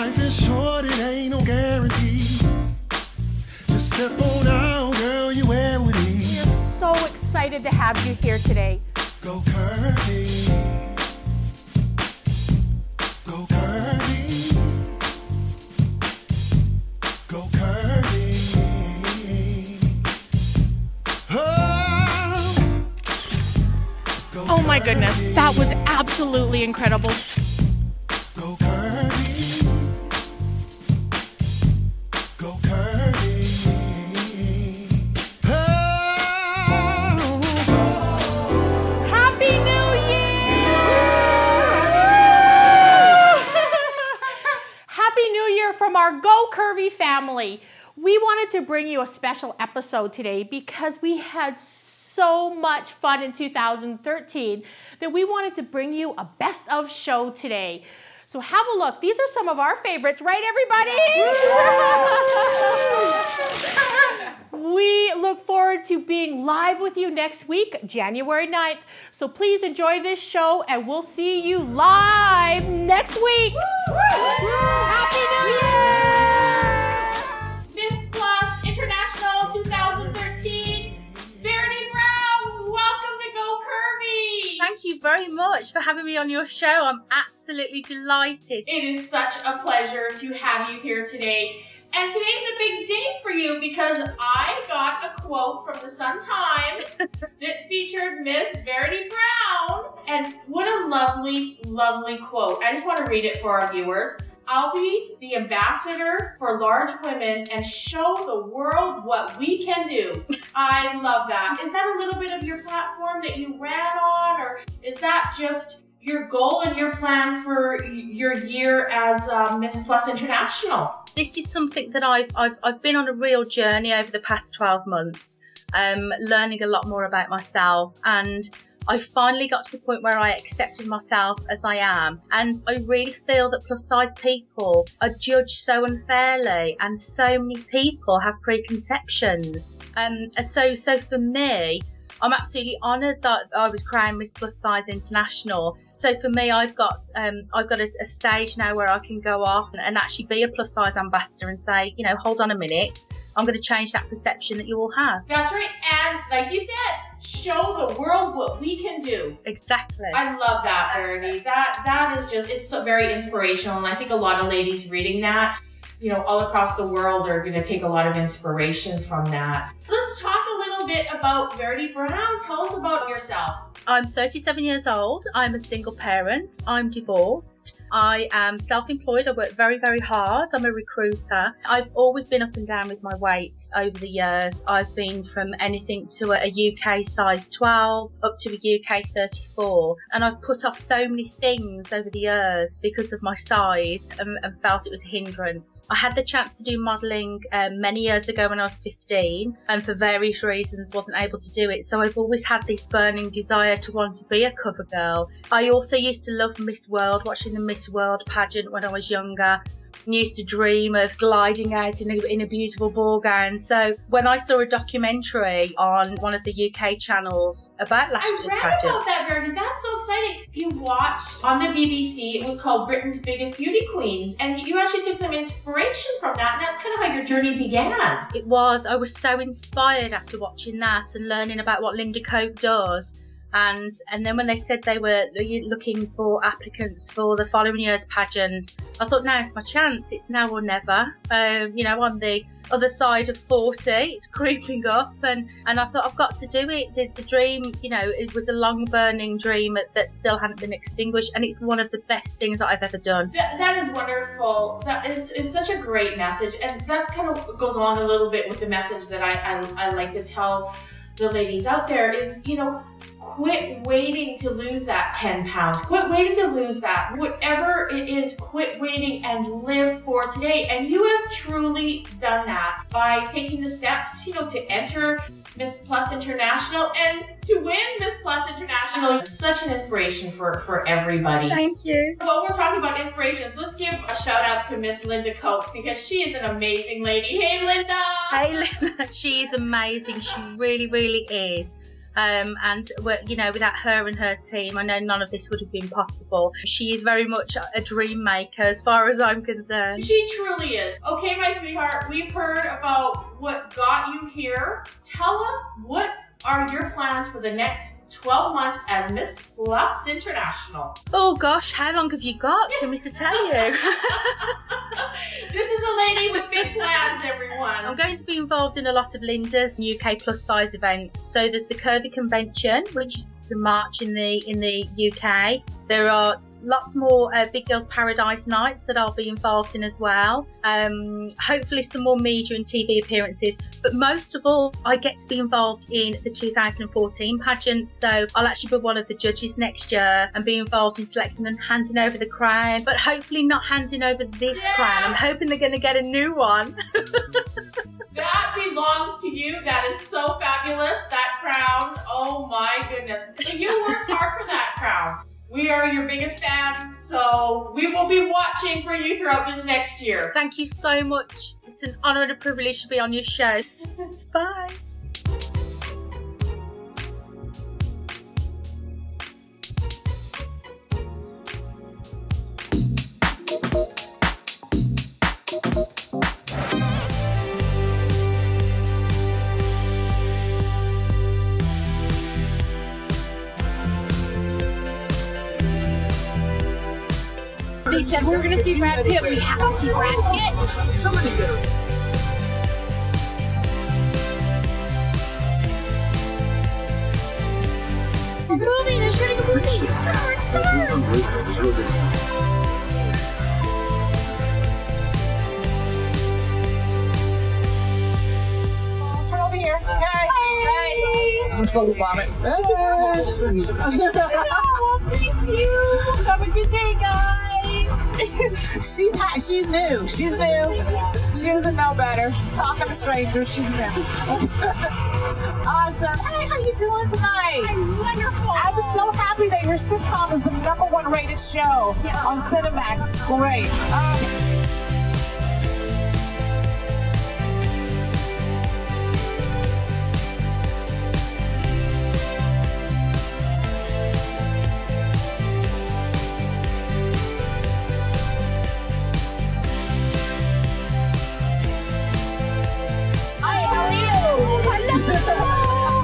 Life is short, it ain't no guarantees. Just step on out, girl, you wear with ease. We are so excited to have you here today. Go curvy. Go curvy. Go curvy. Oh my goodness, that was absolutely incredible. Go curvy. Go curvy. Oh. Happy New Year! Happy New Year from our Go Curvy family. We wanted to bring you a special episode today because we had so much fun in 2013 that we wanted to bring you a best of show today. So have a look. These are some of our favorites, right everybody? We look forward to being live with you next week, January 9th. So please enjoy this show and we'll see you live next week. Happy New Year! Miss Plus International 2013. Verity Brown, welcome to Go Curvy! Thank you very much for having me on your show. I'm absolutely delighted. It is such a pleasure to have you here today. And today's a big day for you because I got a quote from the Sun Times that featured Miss Verity Brown. And what a lovely, lovely quote. I just want to read it for our viewers. I'll be the ambassador for large women and show the world what we can do. I love that. Is that a little bit of your platform that you ran on, or is that just your goal and your plan for your year as Miss Plus International? This is something that I've been on a real journey over the past 12 months, learning a lot more about myself, and I finally got to the point where I accepted myself as I am, and I really feel that plus size people are judged so unfairly, and so many people have preconceptions. So for me, I'm absolutely honoured that I was crowned Miss Plus Size International. So for me, I've got a stage now where I can go off and actually be a plus size ambassador and say, you know, hold on a minute, I'm going to change that perception that you all have. That's right, and like you said, show the world what we can do. Exactly. I love that, Verity. That is just, it's so very inspirational, and I think a lot of ladies reading that, you know, all across the world are going to take a lot of inspiration from that. Let's talk a little bit about Verity Brown. Tell us about yourself. I'm 37 years old. I'm a single parent. I'm divorced. I am self-employed. I work very, very hard. I'm a recruiter. I've always been up and down with my weight over the years. I've been from anything to a UK size 12 up to a UK 34. And I've put off so many things over the years because of my size and felt it was a hindrance. I had the chance to do modelling many years ago when I was 15, and for various reasons wasn't able to do it. So I've always had this burning desire to want to be a cover girl. I also used to love Miss World, watching the Miss World pageant when I was younger, and used to dream of gliding out in a beautiful ball gown. So when I saw a documentary on one of the UK channels about last year's pageant. I read about that, Verity. That's so exciting. You watched on the BBC, it was called Britain's Biggest Beauty Queens, and you actually took some inspiration from that, and that's kind of how your journey began. It was. I was so inspired after watching that and learning about what Linda Koch does. And then when they said they were looking for applicants for the following year's pageant, I thought, now's my chance. It's now or never. You know, on the other side of 40, it's creeping up, and I thought, I've got to do it. The dream, you know, it was a long burning dream that still hadn't been extinguished, and it's one of the best things that I've ever done. That is wonderful. That is such a great message, and that's kind of goes along a little bit with the message that I like to tell the ladies out there is, you know, quit waiting to lose that 10 pounds. Quit waiting to lose that. Whatever it is, quit waiting and live for today. And you have truly done that by taking the steps, you know, to enter Miss Plus International and to win Miss Plus International. Such an inspiration for everybody. Thank you. Well, we're talking about inspirations. Let's give a shout out to Miss Linda Koch because she is an amazing lady. Hey, Linda. Hey, Linda. She is amazing. She really, really is. and without her and her team, I know none of this would have been possible. She is very much a dream maker as far as I'm concerned. She truly is. Okay, my sweetheart, we've heard about what got you here. Tell us, what are your plans for the next 12 months as Miss Plus International? Oh gosh, how long have you got for me to tell you? This is a lady with big plans, everyone. I'm going to be involved in a lot of Linda's UK plus size events. So there's the Curvy convention, which is in March in the UK. There are lots more Big Girls Paradise nights that I'll be involved in as well. Hopefully some more media and TV appearances, but most of all I get to be involved in the 2014 pageant, so I'll actually be one of the judges next year and be involved in selecting and handing over the crown, but hopefully not handing over this crown. I'm hoping they're going to get a new one. That belongs to you. That is so fabulous, that crown. Oh my goodness. But you worked hard for that crown. We are your biggest fans, so we will be watching for you throughout this next year. Thank you so much. It's an honour and a privilege to be on your show. Bye. They said we were going to see Brad Pitt. We have to see Brad Pitt. Somebody get her. A movie. They're shooting a movie. Stars. Turn over here. Hey. Hey. I'm full of vomit. Thank you. Have a good day, guys. She's hot. She's new. She's new. She doesn't know better. She's talking to strangers. She's new. Awesome. Hey, how you doing tonight? I'm wonderful. I'm so happy that your sitcom is the #1 rated show on Cinemax. Great.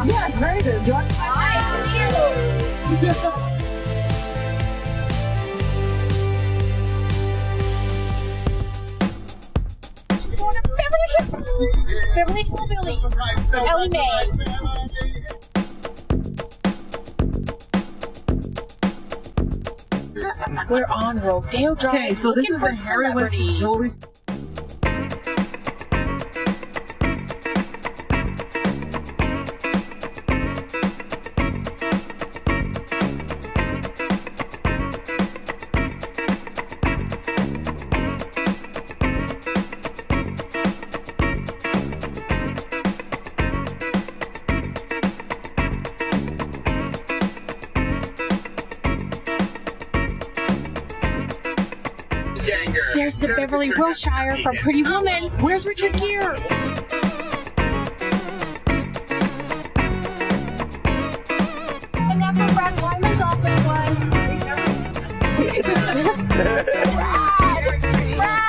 Yes, very good. You're Beverly Hillbillies. Ellie Mae. We're on Rodeo Drive. okay, so this is the Harry Winston jewelry. There's the Beverly Wilshire from Pretty Woman. Where's Richard Gere? And that's where Brad Wyman's office was. Brad!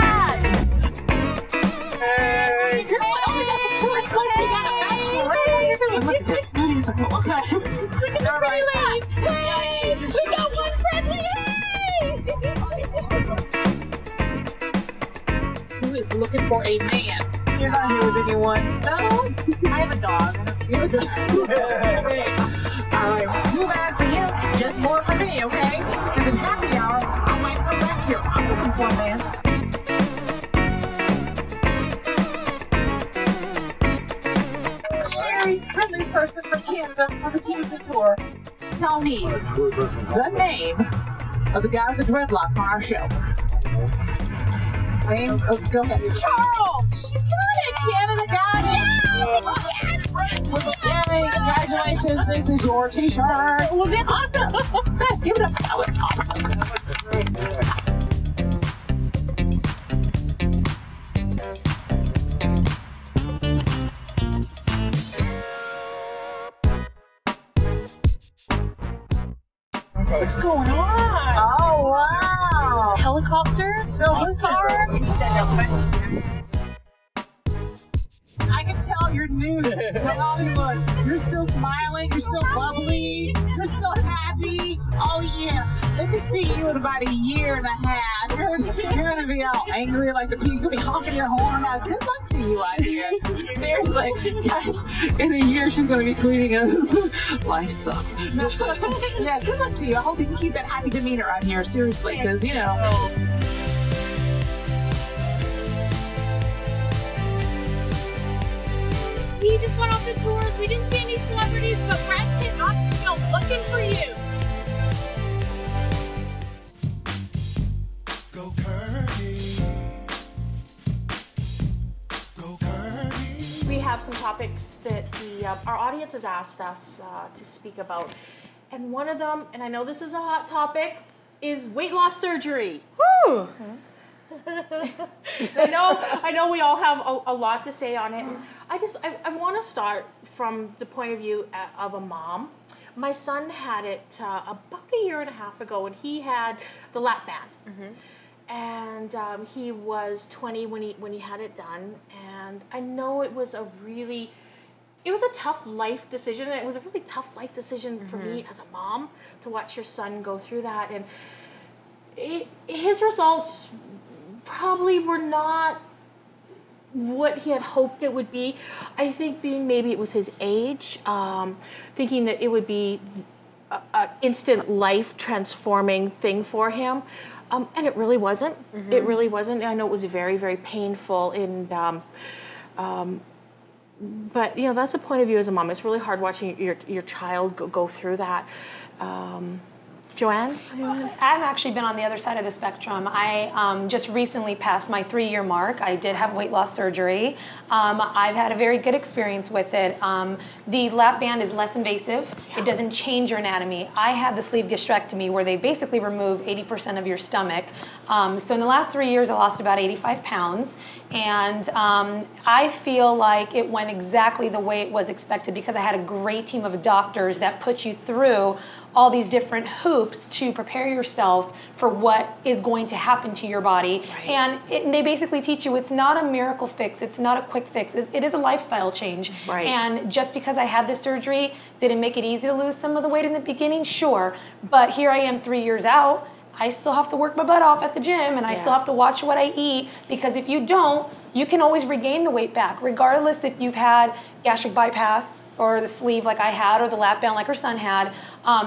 Hey! Oh, we got some tourists. Look, we got a bachelor. What are you doing? Look at this. Okay. Look at the pretty ladies. Hey! We got one friendly. Who is looking for a man? You're not here with anyone. No? I have a dog. You have a dog. Okay. All right. Too bad for you. Just more for me, okay? Because in happy hour, I might come back here. I'm looking for a man. Sherry, friendliest person from Canada on the TNC tour. Tell me the name of the guy with the dreadlocks on our show. Name? Oh, go ahead. Charles! She's got it! Canada got it! Yes! Well, Sherry, congratulations. This is your t-shirt. Well, that's Awesome. Let's give it up. That was awesome. Tell Hollywood, you're still smiling, you're still bubbly, you're still happy. Oh yeah, let me see you in about a year and a half. You're gonna be all angry like the people, be honking your horn. Good luck to you out here. Seriously, guys, in a year she's gonna be tweeting us. Life sucks. Yeah, good luck to you. I hope you can keep that happy demeanor out here, seriously, because you know. He just went off the tours. We didn't see any celebrities, but Brad Pitt, I'm still looking for you. Go Curvy. Go Curvy. We have some topics that our audience has asked us to speak about. And one of them, and I know this is a hot topic, is weight loss surgery. Woo! I know we all have a lot to say on it. I want to start from the point of view of a mom. My son had it about a year and a half ago, and he had the lap band. And he was 20 when he had it done. And I know it was a tough life decision, and it was a really tough life decision for me as a mom to watch your son go through that. And his results probably were not what he had hoped it would be. I think maybe it was his age, thinking that it would be an instant life transforming thing for him. And it really wasn't. It really wasn't. I know it was very, very painful. And but you know, that's the point of view as a mom. It's really hard watching your child go through that. Joanne? I've actually been on the other side of the spectrum. I just recently passed my 3-year mark. I did have weight loss surgery. I've had a very good experience with it. The lap band is less invasive. Yeah. It doesn't change your anatomy. I had the sleeve gastrectomy where they basically remove 80% of your stomach. So in the last 3 years, I lost about 85 pounds. And I feel like it went exactly the way it was expected because I had a great team of doctors that put you through all these different hoops to prepare yourself for what is going to happen to your body. Right. And they basically teach you it's not a miracle fix, it's not a quick fix, it is a lifestyle change. Right. And just because I had this surgery, did it make it easy to lose some of the weight in the beginning? Sure. But here I am 3 years out, I still have to work my butt off at the gym, and I still have to watch what I eat, because if you don't, you can always regain the weight back, regardless if you've had gastric bypass or the sleeve like I had or the lap band like her son had.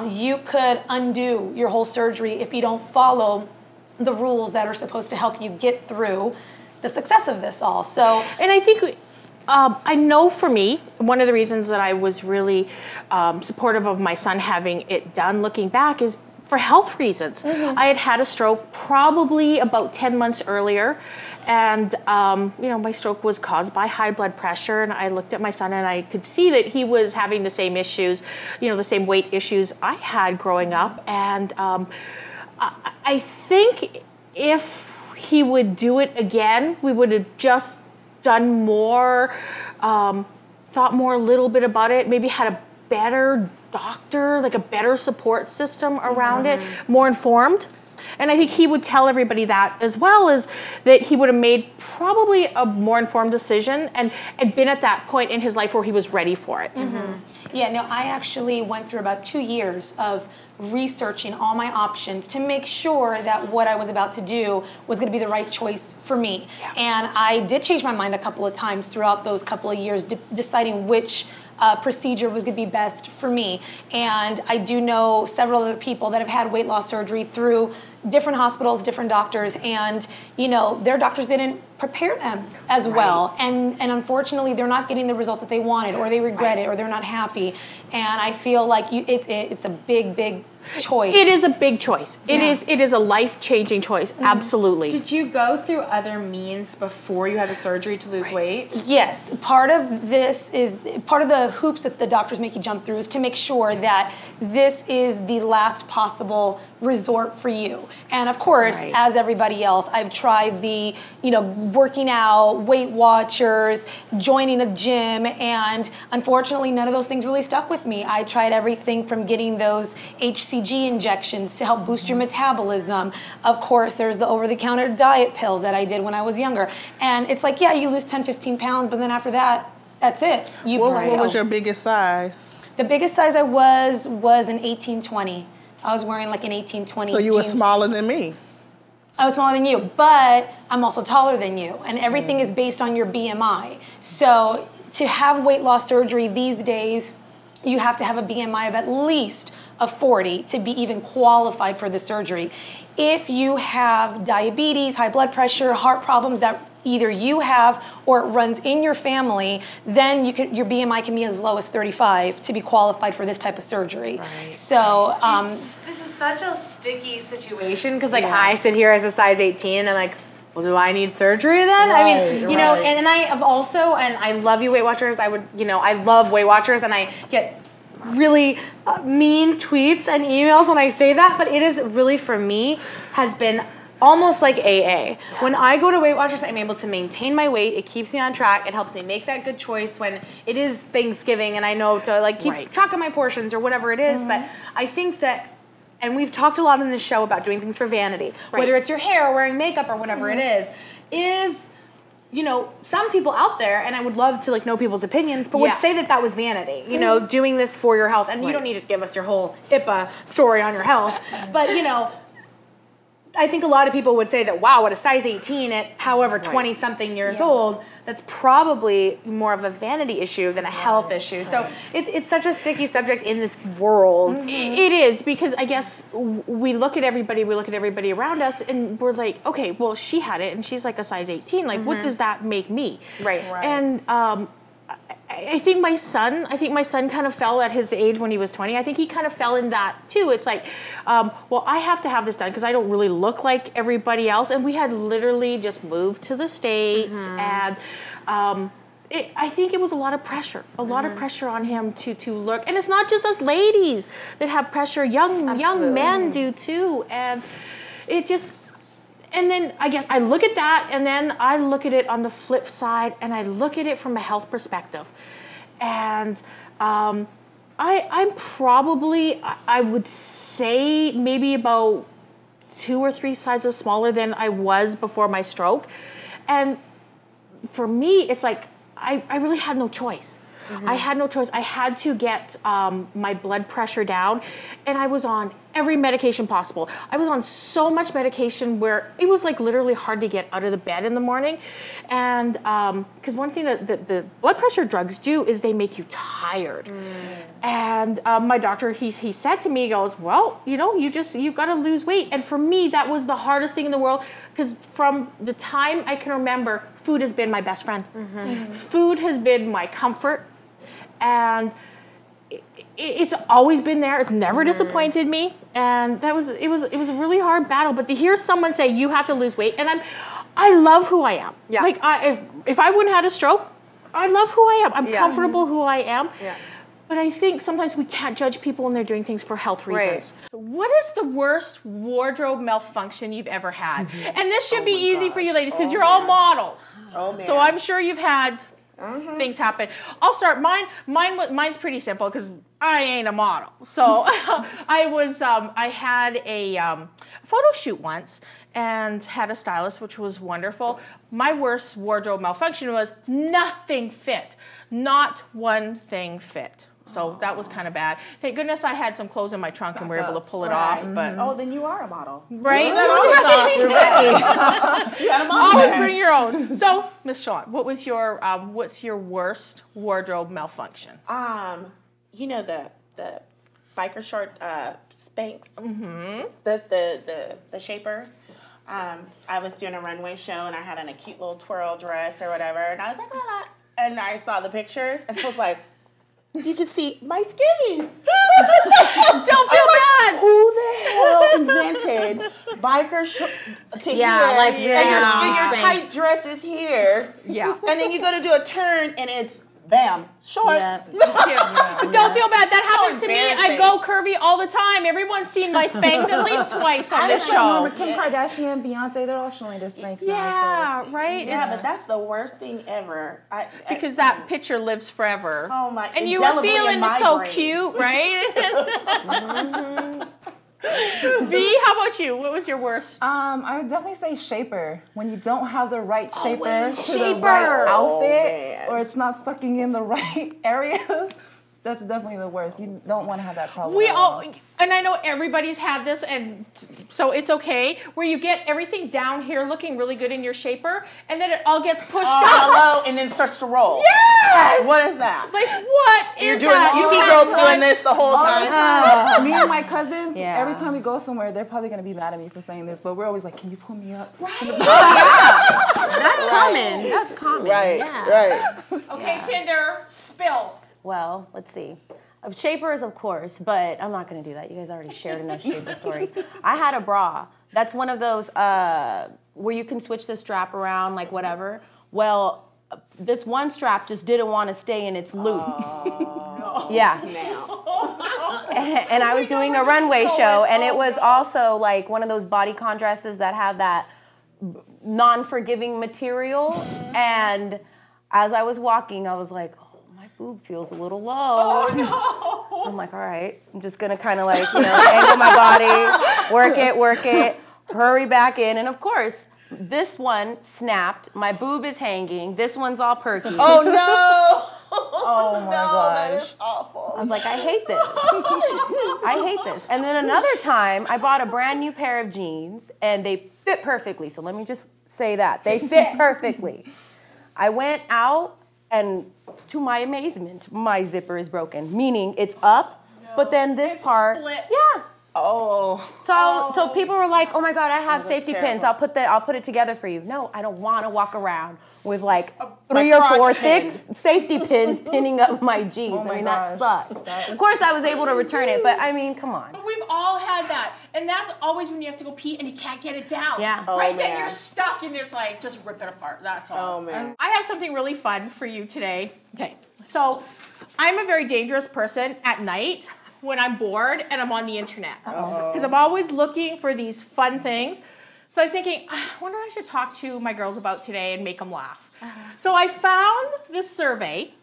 You could undo your whole surgery if you don't follow the rules that are supposed to help you get through the success of this all. So, and I think I know for me, one of the reasons that I was really supportive of my son having it done, looking back, is for health reasons. I had a stroke probably about 10 months earlier, and you know, my stroke was caused by high blood pressure, and I looked at my son and I could see that he was having the same issues, you know, the same weight issues I had growing up. And I think if he would do it again, we would have just done more, thought more a little bit about it, maybe had a better doctor, like a better support system around it, more informed. And I think he would tell everybody that as well, is that he would have made probably a more informed decision and been at that point in his life where he was ready for it. Yeah, no, I actually went through about 2 years of researching all my options to make sure that what I was about to do was going to be the right choice for me. Yeah. And I did change my mind a couple of times throughout those couple of years, deciding which procedure was going to be best for me. And I do know several other people that have had weight loss surgery through different hospitals, different doctors, and you know, their doctors didn't prepare them as well. And unfortunately, they're not getting the results that they wanted, or they regret it, or they're not happy. And I feel like it's a big choice. It is a big choice. It is a life-changing choice. Absolutely. Did you go through other means before you had the surgery to lose weight? Yes. Part of the hoops that the doctors make you jump through is to make sure that this is the last possible resort for you. And of course, as everybody else, I've tried the, working out, Weight Watchers, joining a gym, and unfortunately, none of those things really stuck with me. I tried everything from getting those HCG injections to help boost your metabolism. Of course, there's the over-the-counter diet pills that I did when I was younger. And it's like, yeah, you lose 10, 15 pounds, but then after that, That's it. What was your biggest size? The biggest size I was an 1820. I was wearing like an 1820 So you were smaller than me. I was smaller than you, but I'm also taller than you, and everything is based on your BMI. So to have weight loss surgery these days, you have to have a BMI of at least a 40 to be even qualified for the surgery. If you have diabetes, high blood pressure, heart problems that either you have or it runs in your family, then your BMI can be as low as 35 to be qualified for this type of surgery. Right. So this is such a sticky situation because like I sit here as a size 18 and I'm like, well, do I need surgery then? Right, I mean, you know, and I have also, and I love you Weight Watchers. I love Weight Watchers, and I get really mean tweets and emails when I say that, but it is really, for me, has been almost like AA. Yeah. When I go to Weight Watchers, I'm able to maintain my weight. It keeps me on track. It helps me make that good choice when it is Thanksgiving and I know to like keep track of my portions or whatever it is. But I think that, and we've talked a lot in this show about doing things for vanity, whether it's your hair or wearing makeup or whatever it is, you know, some people out there, and I would love to like know people's opinions, but would say that that was vanity, you know, doing this for your health. And you don't need to give us your whole HIPAA story on your health, but you know, I think a lot of people would say that, wow, at a size 18 at however 20-something years old, that's probably more of a vanity issue than a health issue. So it's such a sticky subject in this world. It is, because I guess we look at everybody around us, and we're like, okay, well, she had it, and she's like a size 18. Like, what does that make me? Right. And I think my son kind of fell at his age when he was 20. I think he kind of fell in that too. It's like, well, I have to have this done because I don't really look like everybody else. And we had literally just moved to the States, and I think it was a lot of pressure, on him to look. And it's not just us ladies that have pressure. Young men do too. And it just... And then I guess I look at that, and then I look at it on the flip side, and I look at it from a health perspective. And I'm probably, I would say maybe about 2 or 3 sizes smaller than I was before my stroke. And for me, it's like I really had no choice. I had no choice. I had to get my blood pressure down, and I was on every medication possible. I was on so much medication where it was like literally hard to get out of the bed in the morning. And because one thing that the blood pressure drugs do is they make you tired. And my doctor, he said to me, he goes, well, you know, you've got to lose weight. And for me, that was the hardest thing in the world, because from the time I can remember, food has been my best friend. Food has been my comfort. And it's always been there. It's never disappointed me, and it was a really hard battle. But to hear someone say you have to lose weight, and I love who I am. Yeah. Like if I wouldn't have had a stroke, I love who I am. I'm comfortable who I am. Yeah. But I think sometimes we can't judge people when they're doing things for health reasons. So what is the worst wardrobe malfunction you've ever had? And this should be easy for you ladies, because you're all models. Oh man. So I'm sure you've had things happen. I'll start. Mine's pretty simple because I ain't a model. So I had a photo shoot once and had a stylist, which was wonderful. My worst wardrobe malfunction was nothing fit. Not one thing fit. So that was kind of bad. Thank goodness I had some clothes in my trunk and we were able to pull it off. But oh, then you are a model, right? You're ready. You got a model. Always bring your own. So, Miss Shawn, what's your worst wardrobe malfunction? You know the biker short Spanx, the shapers. I was doing a runway show and I had on a cute little twirl dress or whatever, and I was like, and I saw the pictures and I was like, you can see my skivvies. Don't feel bad. Who the hell invented biker short to here? Like and your tight dress is here. Yeah. And then you go to do a turn and it's bam, shorts. Yeah. Don't feel bad. That happens to me. I go curvy all the time. Everyone's seen my Spanx at least twice on this show. Remember Kim Kardashian, Beyonce, they're all showing their Spanx now. So right? Yeah, but that's the worst thing ever. Because that picture lives forever. Oh my! And you were feeling so cute, right? V, how about you? What was your worst? I would definitely say shaper. When you don't have the right shaper to shaper. the right outfit, or it's not sucking in the right areas, that's definitely the worst. You don't want to have that problem. We all, and I know everybody's had this, and so it's okay, where you get everything down here looking really good in your shaper, and then it all gets pushed up. Hello, and then it starts to roll. Yes! What is that? Like, what is that? You see girls doing this the whole time. Me and my cousins, every time we go somewhere, they're probably going to be mad at me for saying this, but we're always like, can you pull me up? That's common. That's common. Right, Yeah. right. Okay, Tinder, spill. Well, let's see. Shapers, of course, but I'm not going to do that. You guys already shared enough shaper stories. I had a bra. That's one of those where you can switch the strap around, like whatever. Well, this one strap just didn't want to stay in its loop. Yeah. And I was doing a runway show, and it was also like one of those bodycon dresses that have that non-forgiving material. And as I was walking, I was like, boob feels a little low. Oh, no. I'm like, all right, I'm just gonna kind of like, angle my body, work it, hurry back in. And of course, this one snapped. My boob is hanging. This one's all perky. Oh, no. Oh, my gosh. That is awful. I was like, I hate this. I hate this. And then another time, I bought a brand new pair of jeans, and they fit perfectly. So let me just say that. They fit perfectly. I went out, and to my amazement, my zipper is broken, meaning it's up, but then this part, split. yeah. Oh. So people were like, "Oh my God, I have safety pins. I'll put it together for you." No, I don't want to walk around with like 3 or 4 thick safety pins pinning up my jeans. Oh my that gosh. sucks. Of course, I was able to return it, but I mean, come on. But we've all had that. And that's always when you have to go pee and you can't get it down. Yeah. Right then man. you're stuck and it's like, just rip it apart. That's all. Oh, man. I have something really fun for you today. Okay. So I'm a very dangerous person at night when I'm bored and I'm on the internet. Because I'm always looking for these fun things. So I was thinking, I wonder what I should talk to my girls about today and make them laugh. So I found this survey,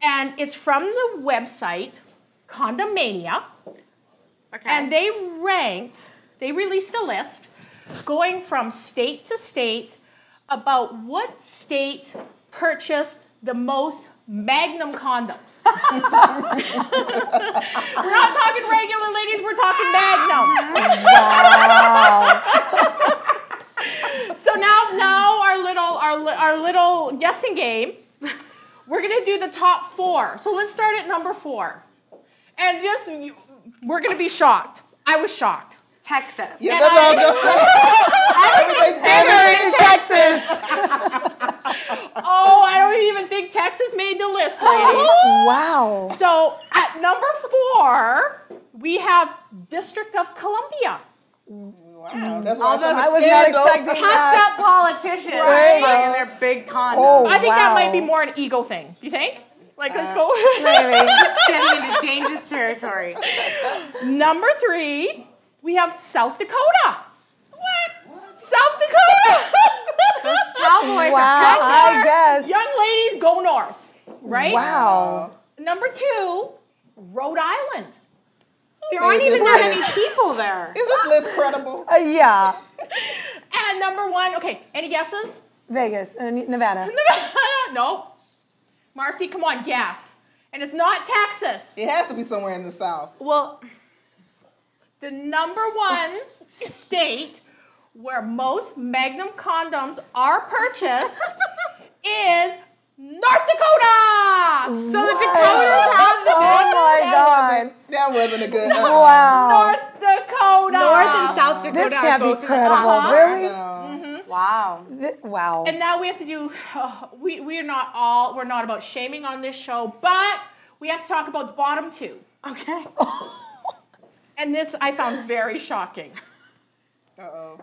and it's from the website Condomania. Okay. And they released a list going from state to state about what state purchased the most Magnum condoms. We're not talking regular ladies, we're talking Magnums. Wow. So now our little guessing game, we're gonna do the top 4. So let's start at number 4. And this, we're gonna be shocked. I was shocked. Texas. Yeah, that's all Everything's bigger in Texas. Oh, I don't even think Texas made the list, ladies. Wow. So at number 4, we have District of Columbia. Wow, that's All those I was not expecting puffed that. up politicians Right. and their big condoms. Oh, I think that wow. might be more an ego thing. You think? Like, let's go. Maybe. Getting into dangerous territory. Number 3, we have South Dakota. What? South Dakota. Those cowboys Wow, I guess. Young ladies, go north. Right? Wow. Number 2, Rhode Island. There aren't even that many people there. Is this list credible? Yeah. And number 1, okay, any guesses? Vegas, Nevada. No. Marcy, come on, guess. And it's not Texas. It has to be somewhere in the South. Well, the number 1 state where most Magnum condoms are purchased is North Dakota. So the Dakotas have the Oh my God. That wasn't a good Wow. North Dakota. North and South Dakota. This can't be both in the credible. top. Really? Wow. Wow. And now we have to do, we're not about shaming on this show, but we have to talk about the bottom 2. Okay. And this I found very shocking. Uh-oh.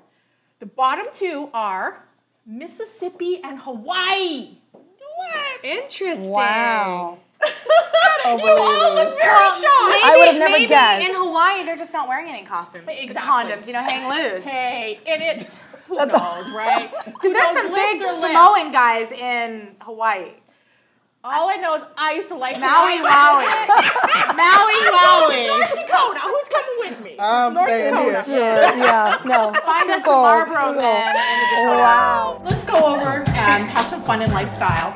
The bottom 2 are Mississippi and Hawaii. What? Interesting. Wow. You all look very shocked. I would have never guessed. In Hawaii, they're just not wearing any costumes. Exactly. Condoms, hang loose. Hey, and it's, who knows, right? Because there's some big lists are lists. Samoan guys in Hawaii. All I know is I used to like Maui Wowie. Maui Wowie. North Dakota. Who's coming with me? I'm North staying Dakota. here. Yeah, no. Find us the cold. Marlboro men in the Dakota. Wow. Let's go over and have some fun in lifestyle.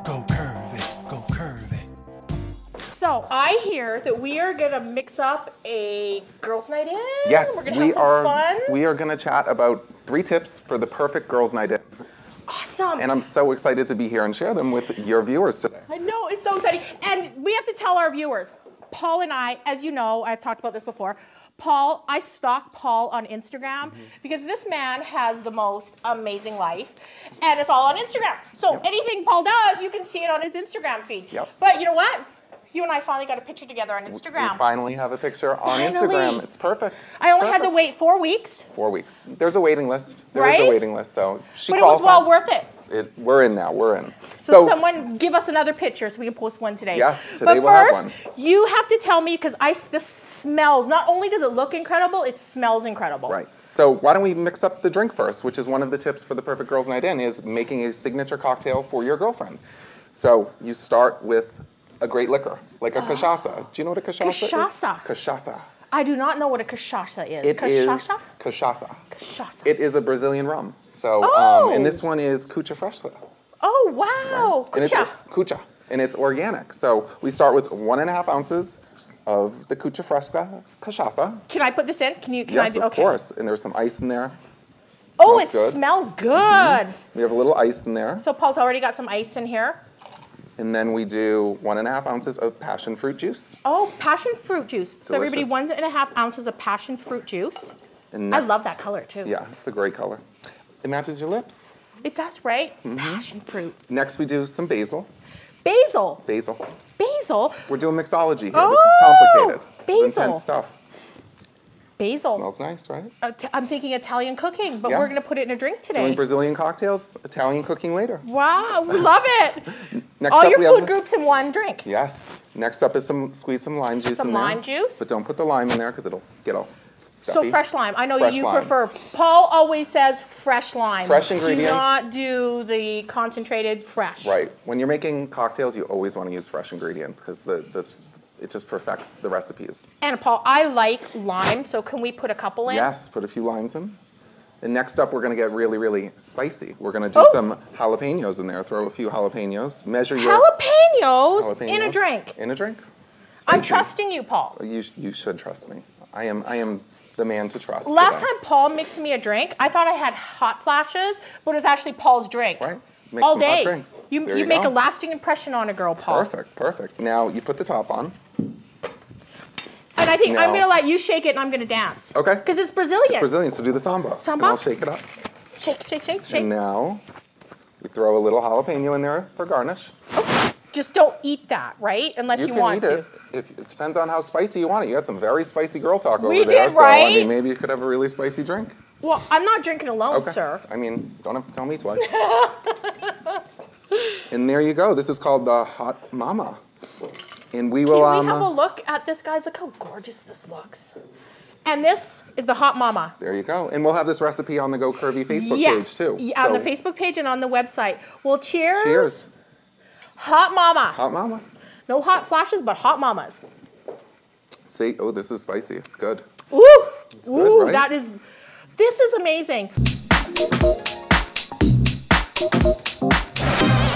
Go curvy, go curvy. So I hear that we are gonna mix up a girls' night in. Yes, We're gonna have some fun. We are going to chat about 3 tips for the perfect girls' night in. Awesome. And I'm so excited to be here and share them with your viewers today. I know, it's so exciting. And we have to tell our viewers, Paul and I, as you know, I've talked about this before, Paul, I stalk Paul on Instagram because this man has the most amazing life and it's all on Instagram. So anything Paul does, you can see it on his Instagram feed. Yep. But you know what? You and I finally got a picture together on Instagram. We finally have a picture on Finally. Instagram. It's perfect. I only had to wait 4 weeks. 4 weeks. There's a waiting list. There is Right? a waiting list, so she But it was qualified. well worth it. We're in now. We're in. So someone give us another picture so we can post one today. Yes, today but we'll have first, one. you have to tell me because this smells. Not only does it look incredible, it smells incredible. Right. So why don't we mix up the drink first, which is one of the tips for the perfect girls' night in, is making a signature cocktail for your girlfriends. So you start with a great liquor, like a cachaça. Do you know what a cachaça is? Cachaça. Cachaça. I do not know what a cachaça is. It is Cachaça? cachaça. Cachaça. It is a Brazilian rum. So, and this one is Cucha Fresca. Oh, wow. And it's Kucha. Cucha. And it's organic. So we start with 1.5 ounces of the Cucha Fresca cachaça. Can I put this in? Can Yes, I do? of Okay. course. And there's some ice in there. Oh, it good. smells good. We have a little ice in there. So Paul's already got some ice in here. And then we do 1.5 ounces of passion fruit juice. Oh, passion fruit juice. So everybody, Delicious. 1.5 ounces of passion fruit juice. And I love that color too. Yeah, it's a great color. It matches your lips. It does, right? Passion fruit. Next we do some basil. Basil. Basil. Basil. We're doing mixology here. Oh, this is complicated. This is basil. intense stuff. Basil. Smells nice, right? I'm thinking Italian cooking, but Yeah. we're going to put it in a drink today. Doing Brazilian cocktails, Italian cooking later. Wow, we love it. Next All up your we food have, groups in one drink. Yes. Next up is squeeze some lime juice Some in there. lime juice? But don't put the lime in there because it'll get all So stuffy. fresh lime. I know Fresh you lime. prefer. Paul always says fresh lime. Fresh ingredients. Do not do the concentrated fresh. Right. When you're making cocktails, you always want to use fresh ingredients because it just perfects the recipes. And Paul, I like lime, so can we put a couple in? Yes, put a few limes in. And next up, we're going to get really, really spicy. We're going to do some jalapenos in there. Throw a few jalapenos. Measure your jalapenos in a drink. In a drink. I'm Spicy. trusting you, Paul. You should trust me. I am the man to trust. Last today. time Paul mixed me a drink, I thought I had hot flashes, but it was actually Paul's drink. Right. Make All some day. hot drinks. You There make go. a lasting impression on a girl, Paul. Perfect, perfect. Now you put the top on. And I think Now- I'm going to let you shake it and I'm going to dance. Okay. Because it's Brazilian. It's Brazilian, so do the samba. Samba? And I'll shake it up. Shake, shake, shake, shake. And now we throw a little jalapeno in there for garnish. Just don't eat that, right? Unless you can want eat to. it. It depends on how spicy you want it. You had some very spicy girl talk over We there. did, So I right? mean, maybe you could have a really spicy drink. Well, I'm not drinking alone, Okay. sir. I mean, don't have to tell me twice. And there you go. This is called the Hot Mama. And we will. Can we have a look at this, guys? Look how gorgeous this looks. And this is the Hot Mama. There you go. And we'll have this recipe on the Go Curvy Facebook Yes, page too. yeah, on the Facebook page and on the website. Well, cheers. Cheers. Hot Mama. Hot Mama. No hot flashes, but hot mamas. See, oh, this is spicy. It's good. Ooh, It's good, right? This is amazing.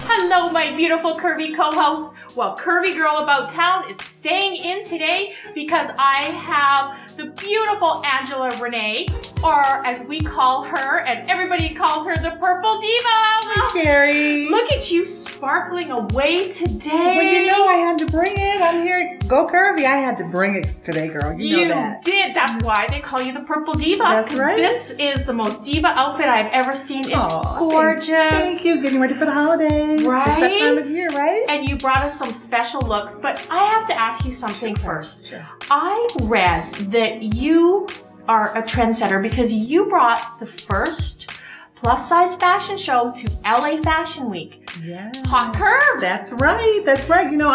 Hello, my beautiful Curvy co-hosts. Well, Curvy Girl About Town is staying in today because I have the beautiful Angela Renee, or as we call her, and everybody calls her the Purple Diva. Hi, Sherry. Look at you sparkling away today. Well, you know I had to bring it. I'm here. Go Curvy. I had to bring it today, girl. You know that. Did. That's why they call you the Purple Diva. That's 'cause right. This is the most diva outfit I've ever seen. It's Aw, gorgeous. Thank you. Getting ready for the holidays. Right? It's that time of year, right? And you brought us some special looks, but I have to ask you something first. Sure. I read that you are a trendsetter because you brought the first plus size fashion show to LA Fashion Week. Yeah. Hot Curves. That's right. That's right. You know,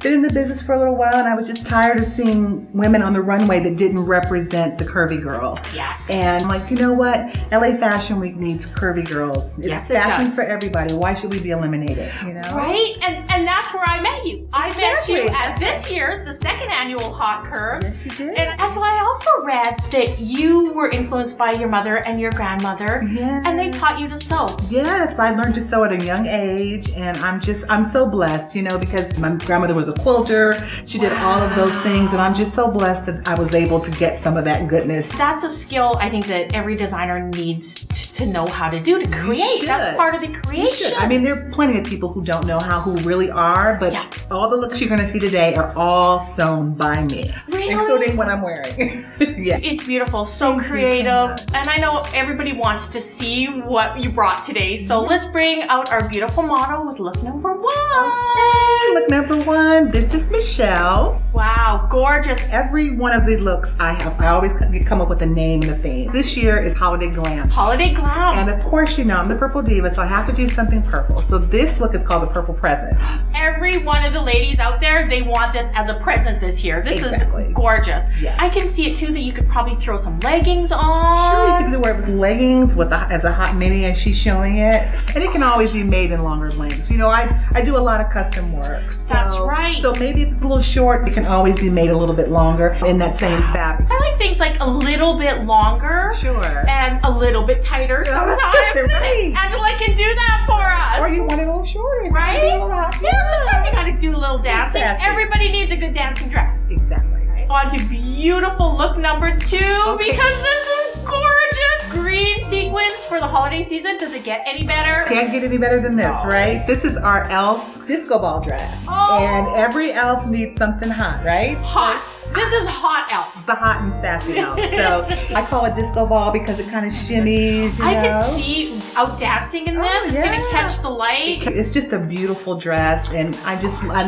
been in the business for a little while, and I was just tired of seeing women on the runway that didn't represent the curvy girl. Yes. And I'm like, you know what? LA Fashion Week needs curvy girls. Yes, fashion's for everybody. Why should we be eliminated? You know? Right? And that's where I met you. I met you at this year's, the second annual Hot Curve. Yes, you did. And Angela, I also read that you were influenced by your mother and your grandmother. Yes. And they taught you to sew. Yes, I learned to sew at a young age, and I'm so blessed, you know, because my grandmother was a quilter. She did all of those things, and I'm just so blessed that I was able to get some of that goodness. That's a skill I think that every designer needs to know how to do, to create. That's part of the creation. I mean, there are plenty of people who don't know who really are, but all the looks you're going to see today are all sewn by me. Really? Including what I'm wearing. Yeah. It's beautiful, so creative, and I know everybody wants to see what you brought today, so let's bring out our beautiful model with look number 1. Okay, look number 1. This is Michelle. Wow, gorgeous. Every one of the looks I always come up with a name and a theme. This year is Holiday Glam. Holiday Glam. And of course, you know, I'm the Purple Diva, so I have to do something purple. So this look is called the Purple Present. Every one of the ladies out there, they want this as a present this year. This is gorgeous. Yeah. I can see it too that you could probably throw some leggings on. Sure, you can wear it with leggings as a hot mini as she's showing it. And it can always be made in longer lengths. You know, I do a lot of custom work. So, that's right. So maybe if it's a little short, it can always be made a little bit longer in that same fabric. I like things like a little bit longer. Sure. And a little bit tighter sometimes. Right. Angela can do that for us. Or you want it a little shorter. Right? Yeah, sometimes you gotta do a little dancing. Everybody needs a good dancing dress. Exactly. On to beautiful look number 2, because this is gorgeous. Green sequins for the holiday season. Does it get any better? Can't get any better than this, right? This is our elf disco ball dress. Oh. And every elf needs something hot, right? Hot. This is hot elf. The hot and sassy elf. So I call it disco ball because it kind of shimmies, you know? I can see out dancing in this. It's gonna catch the light. It's just a beautiful dress, and I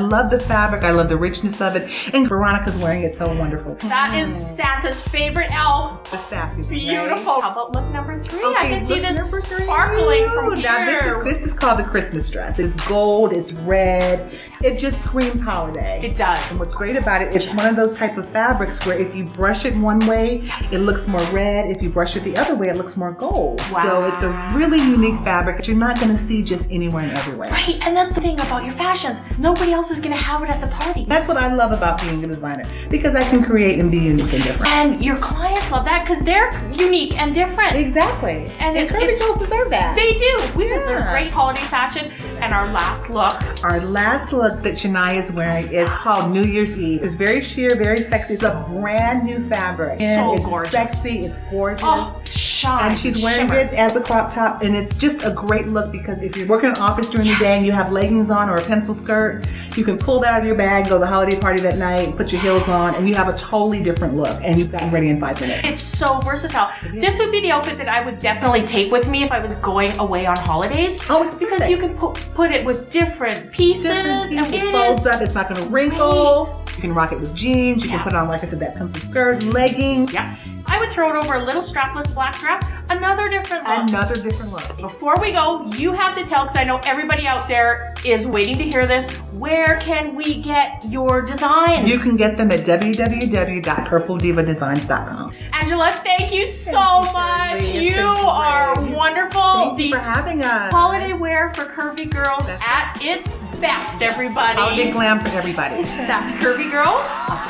love the fabric. I love the richness of it. And Veronica's wearing it so wonderful. That is Santa's favorite elf. The sassy one, beautiful. Right? How about look number 3? Okay, I can see this number 3. sparkling from here. Now this is called the Christmas dress. It's gold, it's red. It just screams holiday. It does. And what's great about it, it's one of those type of fabrics where if you brush it one way, it looks more red. If you brush it the other way, it looks more gold. Wow. So it's a really unique fabric that you're not going to see just anywhere and everywhere. Right, and that's the thing about your fashions. Nobody else is going to have it at the party. That's what I love about being a designer, because I can create and be unique and different. And your clients love that because they're unique and different. Exactly. And curvy girls deserve that. They do. We deserve great holiday fashion. And our last look. Our last look that Shania is wearing is called New Year's Eve. It's very sheer, very sexy. It's a brand new fabric. And it's gorgeous. Sexy, it's gorgeous. Oh, shine. And she's wearing it as a crop top, and it's just a great look because if you're working in an office during the day and you have leggings on or a pencil skirt, you can pull that out of your bag, go to the holiday party that night, put your heels on, and you have a totally different look, and you've gotten ready in 5 minutes. It's so versatile. This would be the outfit that I would definitely take with me if I was going away on holidays. Oh, it's because perfect. you can put it with different pieces. And it folds up. It's not going to wrinkle. You can rock it with jeans. You can put on, like I said, that pencil skirt, leggings. Yeah. I would throw it over a little strapless black dress. Another different look. Another different look. Before we go, you have to tell, because I know everybody out there is waiting to hear this, where can we get your designs? You can get them at www.purpledivaddesigns.com. Angela, thank you so much. You are wonderful. Thank you for having us. Holiday wear for curvy girls at its best, everybody. Holiday glam for everybody. That's Curvy Girls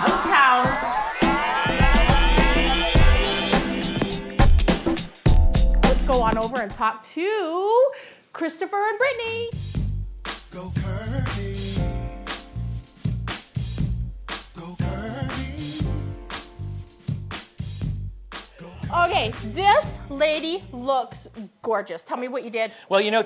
Uptown. Go on over and talk to Christopher and Brittney. Go Curvy. Go Curvy. Okay, this lady looks gorgeous. Tell me what you did. Well, you know,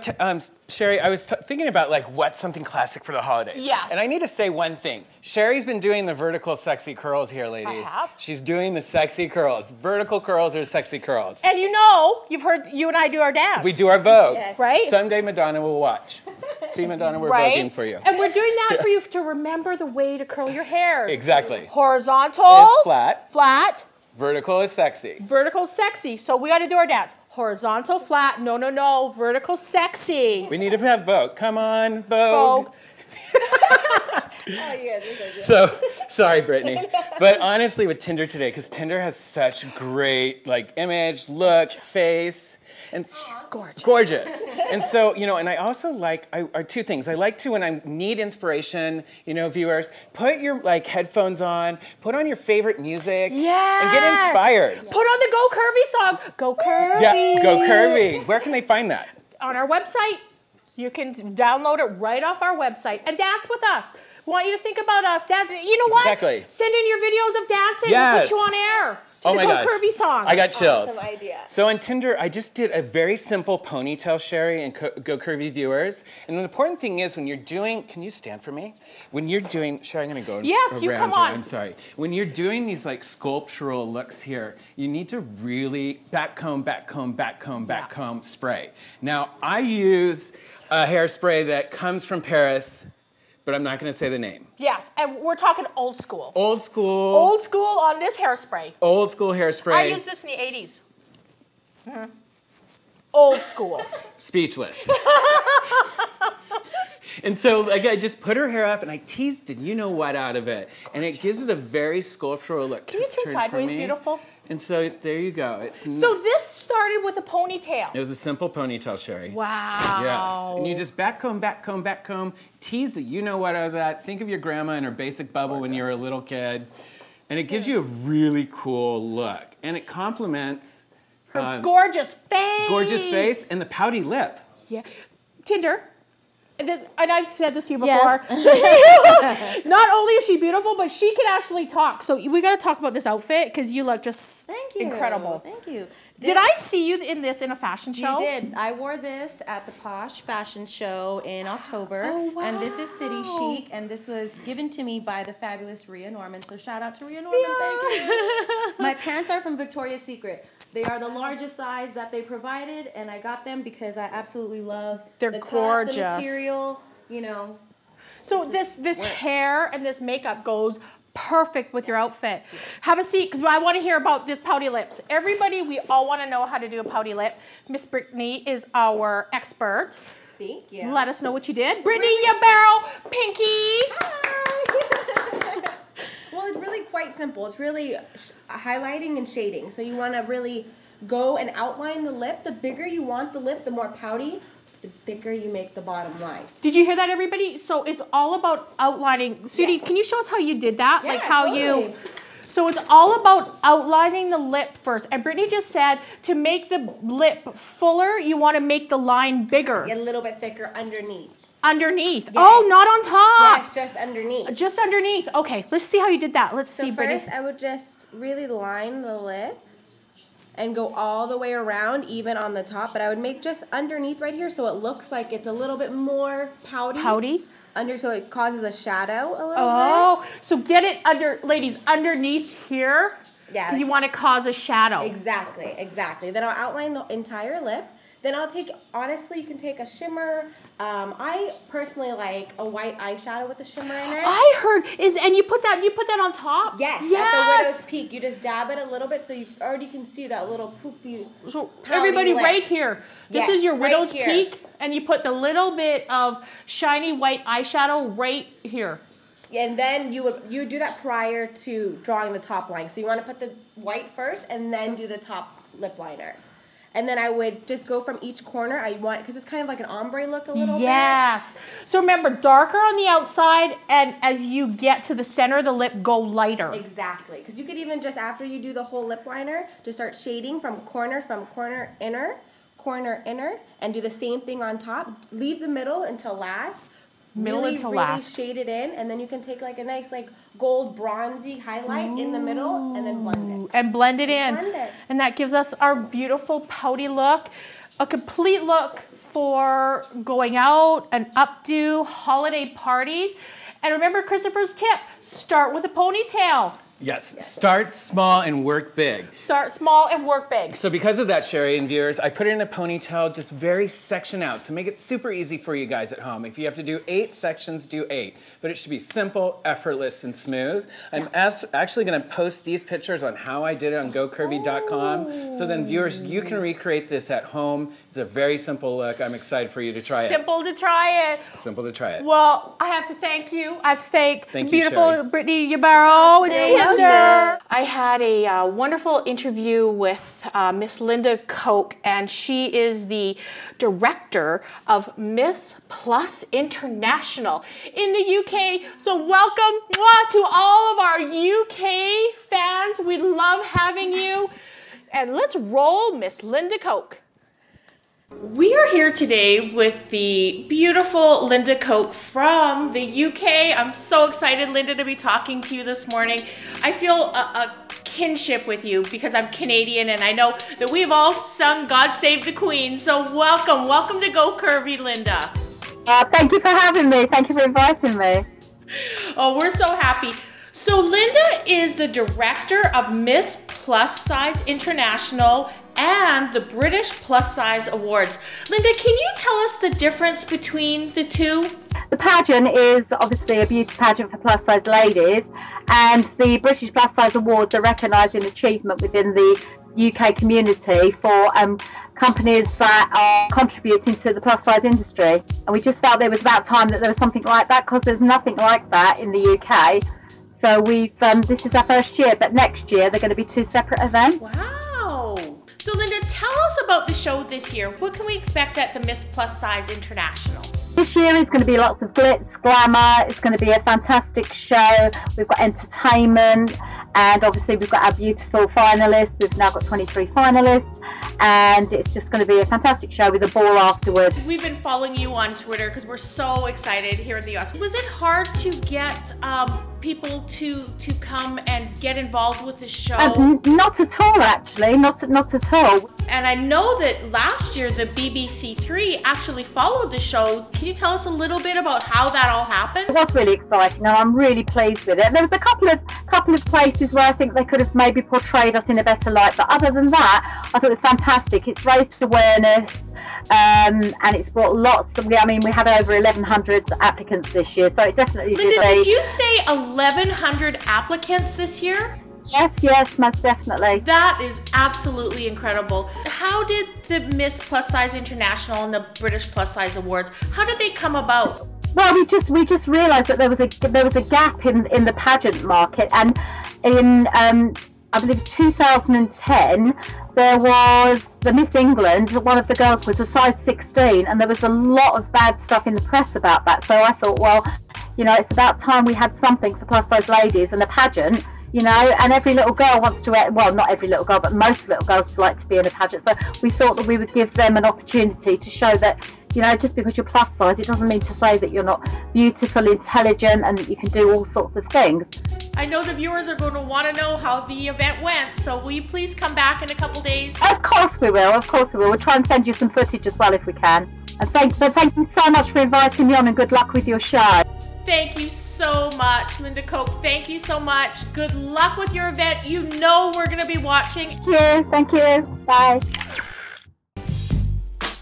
Sherry, I was thinking about like what's something classic for the holidays. Yes. And I need to say one thing. Sherry's been doing the vertical sexy curls here, ladies. I have. She's doing the sexy curls. Vertical curls are sexy curls. And you know, you've heard you and I do our dance. We do our Vogue. Yes. Right? Someday Madonna will watch. See, Madonna, we're voguing for you. And we're doing that for you to remember the way to curl your hair. Exactly. Horizontal. Is flat. Flat. Vertical is sexy. Vertical sexy. So we got to do our dance. Horizontal, flat. No, no, no. Vertical sexy. We need to have Vogue. Come on, Vogue. So, sorry, Brittany. But honestly, with Tinder today, because Tinder has such great like image, look, face, and she's gorgeous. And so, you know, and I also like, are two things. I like to, when I need inspiration, you know, viewers, put your like headphones on, put on your favorite music, and get inspired. Put on the Go Curvy song. Go Curvy. Yeah, Go Curvy. Where can they find that? On our website. You can download it right off our website and dance with us. We want you to think about us dancing. You know what? Exactly. Send in your videos of dancing. Yes. We'll put you on air. Oh my God. Curvy song. I got chills. Awesome idea. So on Tinder, I just did a very simple ponytail, Sherry, and Go Curvy viewers. And the important thing is when you're doing, can you stand for me? When you're doing, Sherry, I'm gonna go yes, around you come on. I'm sorry. When you're doing these like sculptural looks here, you need to really back comb, back comb, back comb, back comb spray. Now, I use a hairspray that comes from Paris, but I'm not gonna say the name. Yes, and we're talking old school. Old school. Old school on this hairspray. Old school hairspray. I used this in the 80s. Old school. Speechless. And so like, I just put her hair up and I teased the you know what out of it. Gorgeous. And it gives it a very sculptural look. Can you turn sideways, beautiful? And so there you go. So this started with a ponytail. It was a simple ponytail, Sherry. Wow. Yes. And you just back comb, back comb, back comb, tease the you know what out of that. Think of your grandma in her basic bubble when you were a little kid. And it gives you a really cool look. And it complements her gorgeous face. Gorgeous face and the pouty lip. Yeah. Tinder. And I've said this to you before. Yes. Not only is she beautiful, but she can actually talk. So we got to talk about this outfit because you look just incredible. Thank you. Did I see you in this in a fashion show? You did. I wore this at the Posh fashion show in October. Oh, wow. And this is City Chic, and this was given to me by the fabulous Rhea Norman. So shout out to Rhea Norman, thank you. My pants are from Victoria's Secret. They are the largest size that they provided, and I got them because I absolutely love the gorgeous cut, the material, you know. So this hair and this makeup goes perfect with your outfit. Have a seat, because I want to hear about this pouty lips. Everybody, we all want to know how to do a pouty lip. Miss Brittney is our expert. Thank you. Let us know what you did. Brittney Yarbrough, Pinky. Hi. Well, it's really quite simple. It's really highlighting and shading. So you want to really go and outline the lip. The bigger you want the lip, the more pouty, the thicker you make the bottom line. Did you hear that, everybody? So it's all about outlining. Sudie, can you show us how you did that? Yeah, like how totally. you... So it's all about outlining the lip first. And Brittney just said to make the lip fuller, you want to make the line bigger. A little bit thicker underneath. Underneath. Yes. Oh, not on top. Yes, just underneath. Just underneath. Okay, let's see how you did that. Let's see, Brittney. First, I would just really line the lip and go all the way around, even on the top. But I would make just underneath right here so it looks like it's a little bit more pouty. Pouty? So it causes a shadow a little bit. Oh, so get it under, ladies, underneath here. Yeah. Because you want to cause a shadow. Exactly, exactly. Then I'll outline the entire lip. Then I'll take, honestly, you can take a shimmer. I personally like a white eyeshadow with a shimmer in it. I heard, and you put that on top? Yes, yes. At the widow's peak. You just dab it a little bit so you already can see that little poofy. So everybody lip. Right here. This is your right widow's here. peak, and you put the little bit of shiny white eyeshadow right here. And then you do that prior to drawing the top line. So you want to put the white first and then do the top lip liner. And then I would just go from each corner. I want, because it's kind of like an ombre look a little bit. Yes. So remember, darker on the outside, and as you get to the center of the lip, go lighter. Exactly. Because you could even just, after you do the whole lip liner, just start shading from corner inner, and do the same thing on top. Leave the middle until last. Really shade it in, and then you can take like a nice like gold bronzy highlight in the middle and then blend it. And blend it in. Blend it. And that gives us our beautiful pouty look, a complete look for going out, an updo, holiday parties. And remember Christopher's tip, start with a ponytail. Yes, start small and work big. Start small and work big. So because of that, Sherry and viewers, I put it in a ponytail, just very section out, so make it super easy for you guys at home. If you have to do 8 sections, do 8. But it should be simple, effortless, and smooth. I'm actually gonna post these pictures on how I did it on gocurvy.com. So then viewers, you can recreate this at home. It's a very simple look. I'm excited for you to try it. Simple to try it. Simple to try it. Well, I have to thank you. I thank Thank you, beautiful Sherry. Brittney Yarbrough and Tinder. I had a wonderful interview with Miss Linda Koch, and she is the director of Miss Plus International in the UK. So welcome to all of our UK fans. We love having you. And let's roll Miss Linda Koch. We are here today with the beautiful Linda Koch from the UK. I'm so excited, Linda, to be talking to you this morning. I feel a kinship with you because I'm Canadian and I know that we've all sung God Save the Queen. So welcome. Welcome to Go Curvy, Linda. Thank you for having me. Thank you for inviting me. Oh, we're so happy. So Linda is the director of Miss Plus Size International and the British Plus Size Awards. Linda, can you tell us the difference between the two? The pageant is obviously a beauty pageant for plus size ladies, and the British Plus Size Awards are recognising achievement within the UK community for companies that are contributing to the plus size industry. And we just felt it was about time that there was something like that, because there's nothing like that in the UK. So we've this is our first year, but next year they're going to be 2 separate events. Wow. So Linda, tell us about the show this year. What can we expect at the Miss Plus Size International? This year is going to be lots of glitz, glamour. It's going to be a fantastic show. We've got entertainment, and obviously we've got our beautiful finalists. We've now got 23 finalists, and it's just going to be a fantastic show with a ball afterwards. We've been following you on Twitter because we're so excited here in the US. Was it hard to get people to come and get involved with the show? Not at all, actually. Not at all. And I know that last year the BBC Three actually followed the show. Can you tell us a little bit about how that all happened? It was really exciting, and I'm really pleased with it. There was a couple of places where I think they could have maybe portrayed us in a better light, but other than that, I thought it was fantastic. It's raised awareness, and it's brought lots of. I mean, we had over 1,100 applicants this year, so it definitely Linda, did you say 1,100 applicants this year? Yes, most definitely. That is absolutely incredible. How did the Miss Plus Size International and the British Plus Size Awards, how did they come about? Well, we just realised that there was a gap in the pageant market, and in I believe 2010 there was the Miss England. One of the girls was a size 16, and there was a lot of bad stuff in the press about that. So I thought, well, you know, it's about time we had something for plus size ladies and a pageant. You know, and every little girl wants to, well, not every little girl, but most little girls would like to be in a pageant. So we thought that we would give them an opportunity to show that, you know, just because you're plus size, it doesn't mean to say that you're not beautiful, intelligent, and that you can do all sorts of things. I know the viewers are going to want to know how the event went, so will you please come back in a couple days? Of course we will, of course we will. We'll try and send you some footage as well if we can. And thank you so much for inviting me on, and good luck with your show. Thank you so much, Linda Koch. Thank you so much. Good luck with your event. You know we're going to be watching. Thank you. Bye.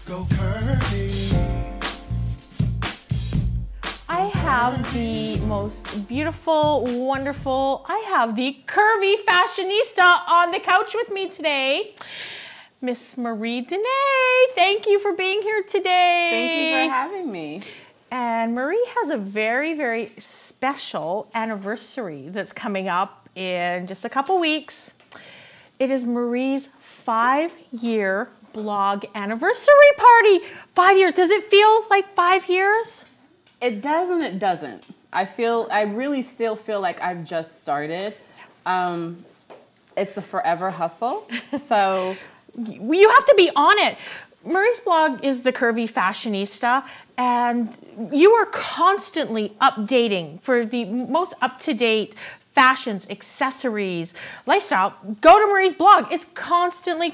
Go Curvy. I have the most beautiful, wonderful, I have the curvy fashionista on the couch with me today. Miss Marie Dene, thank you for being here today. Thank you for having me. And Marie has a very, very special anniversary that's coming up in just a couple weeks. It is Marie's 5-year blog anniversary party. 5 years, does it feel like 5 years? It does and it doesn't. I really still feel like I've just started. It's a forever hustle, so. You have to be on it. Marie's blog is the Curvy Fashionista, and you are constantly updating for the most up-to-date fashions, accessories, lifestyle. Go to Marie's blog. It's constantly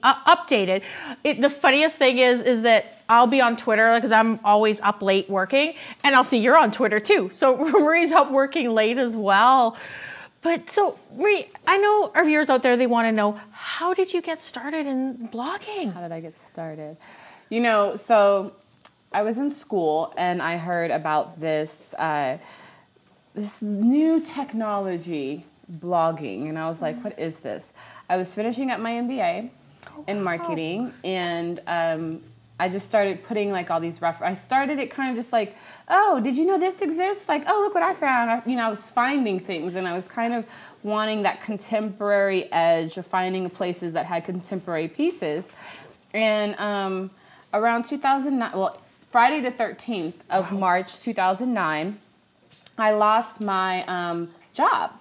updated. The funniest thing is that I'll be on Twitter because I'm always up late working, and I'll see you're on Twitter too. So Marie's up working late as well. But so, Marie, I know our viewers out there, they want to know, how did you get started in blogging? How did I get started? You know, so I was in school and I heard about this this new technology, blogging, and I was like, what is this? I was finishing up my MBA in marketing, and I just started putting like all these I started it kind of just like, oh, did you know this exists? Like, oh, look what I found. I was finding things, and I was kind of wanting that contemporary edge of finding places that had contemporary pieces. And around 2009, well, Friday the 13th of March 2009, I lost my job.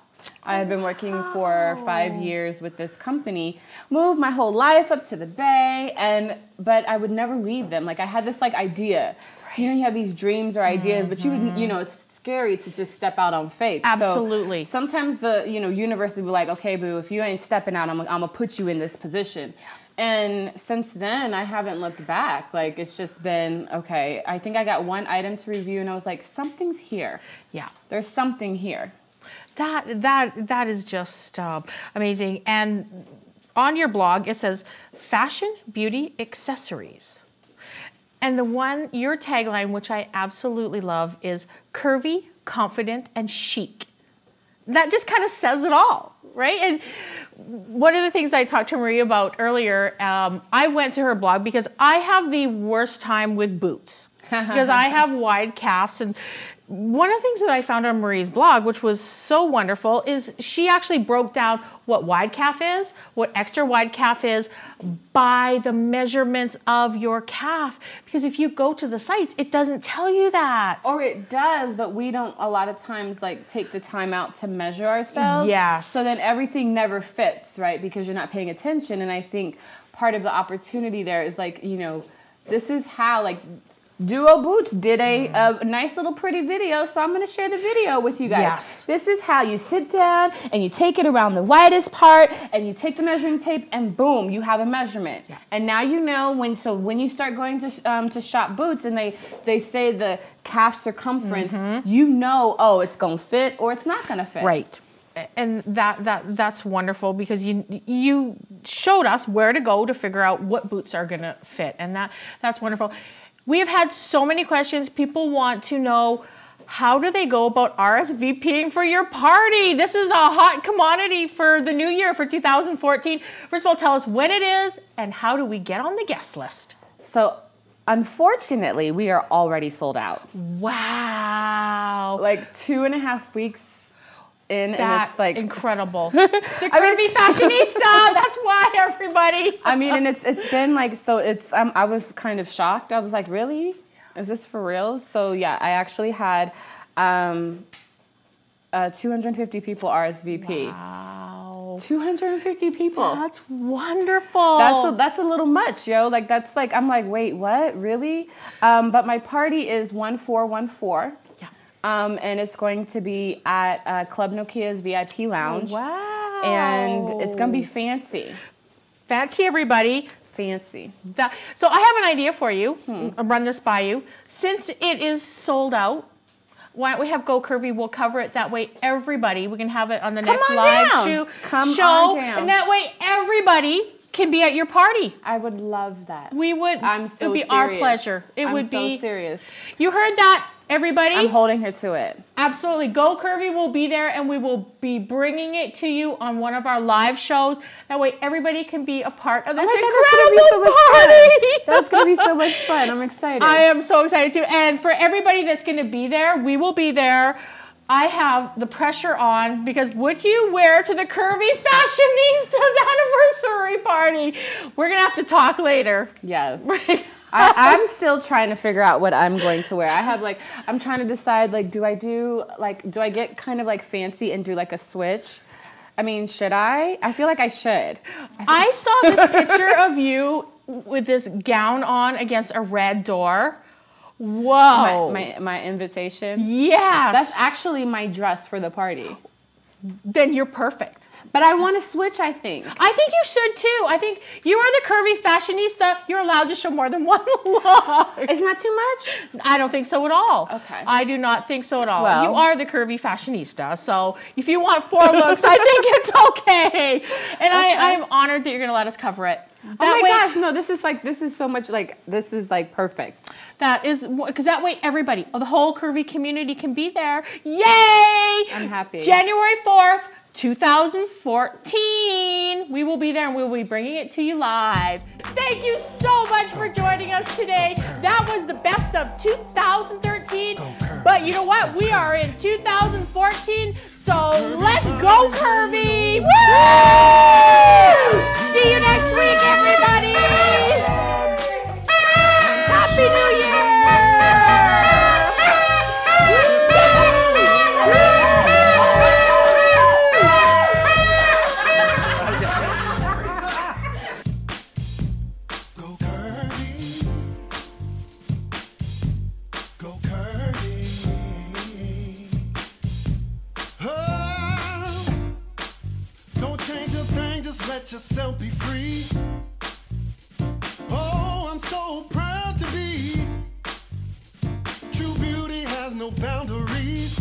I had been working for 5 years with this company, moved my whole life up to the Bay, but I would never leave them. Like, I had this like idea. Right. You know, you have these dreams or ideas, but you know, it's scary to just step out on faith. Absolutely. So sometimes the universe will be like, okay, boo, if you ain't stepping out, I'm gonna put you in this position. And since then, I haven't looked back. Like, it's just been, okay, I think I got one item to review, and I was like, something's here. Yeah. There's something here. That is just amazing. And on your blog, it says fashion, beauty, accessories. And your tagline, which I absolutely love, is curvy, confident, and chic. That just kind of says it all, right? And one of the things I talked to Marie about earlier, I went to her blog because I have the worst time with boots because I have wide calves. And one of the things that I found on Marie's blog, which was so wonderful, is she actually broke down what wide calf is, what extra wide calf is, by the measurements of your calf. Because if you go to the sites, it doesn't tell you that. Or it does, but we don't a lot of times like take the time out to measure ourselves. Yes. So then everything never fits, right? Because you're not paying attention. And I think part of the opportunity there is like, this is how like Duo Boots did a nice little pretty video, so I'm going to share the video with you guys. Yes. This is how you sit down and you take it around the widest part and you take the measuring tape and boom, you have a measurement. Yeah. And now you know when you start going to shop boots and they say the calf circumference, you know, oh, it's going to fit or it's not going to fit. Right. And that's wonderful because you showed us where to go to figure out what boots are going to fit, and that's wonderful. We have had so many questions. People want to know, how do they go about RSVPing for your party? This is a hot commodity for the new year, for 2014. First of all, tell us when it is and how do we get on the guest list? So, unfortunately, we are already sold out. Wow. Like 2.5 weeks in, that's and it's like incredible. The Curvy Fashionista, that's why, everybody. I mean, and it's been like, so it's, I was kind of shocked. I was like, really? Is this for real? So yeah, I actually had 250 people RSVP. Wow. 250 people. That's wonderful. That's a little much, yo. Like, that's like, I'm like, wait, what? Really? But my party is 1414. And it's going to be at Club Nokia's VIP Lounge. Oh, wow. And it's going to be fancy. Fancy, everybody. Fancy. So I have an idea for you. I'll run this by you. Since it is sold out, why don't we have Go Curvy? We'll cover it. That way everybody, we can have it on the next live show. And that way everybody can be at your party. I would love that. We would. I'm so serious. It would be our pleasure. I'm so serious. You heard that, everybody? I'm holding her to it. Absolutely. Go Curvy will be there, and we will be bringing it to you on one of our live shows. That way everybody can be a part of this incredible party. That's going to be so much fun. I'm excited. I am so excited too. And for everybody that's going to be there, we will be there. I have the pressure on because what you wear to the Curvy Fashionistas anniversary party? We're going to have to talk later. Yes. I'm still trying to figure out what I'm going to wear. I'm trying to decide, like, do I get kind of like fancy and do like a switch? I mean, should I? I feel like I should. I saw this picture of you with this gown on against a red door. Whoa. My invitation? Yes. That's actually my dress for the party. Then you're perfect. But I want to switch, I think. I think you should too. I think you are the curvy fashionista. You're allowed to show more than one look. It's not too much? I don't think so at all. Okay. I do not think so at all. Well, you are the curvy fashionista. So if you want 4 looks, I think it's okay. And I'm honored that you're going to let us cover it. Oh my gosh, no, this is so much like, this is like perfect. That is, because that way everybody, the whole curvy community can be there. Yay! I'm happy. January 4th, 2014. We will be there and we will be bringing it to you live. Thank you so much for joining us today. That was the best of 2013. But you know what? We are in 2014, so let's go curvy. Woo! See you next week, everybody. Happy New Year. Let yourself be free. Oh, I'm so proud to be. True beauty has no boundaries.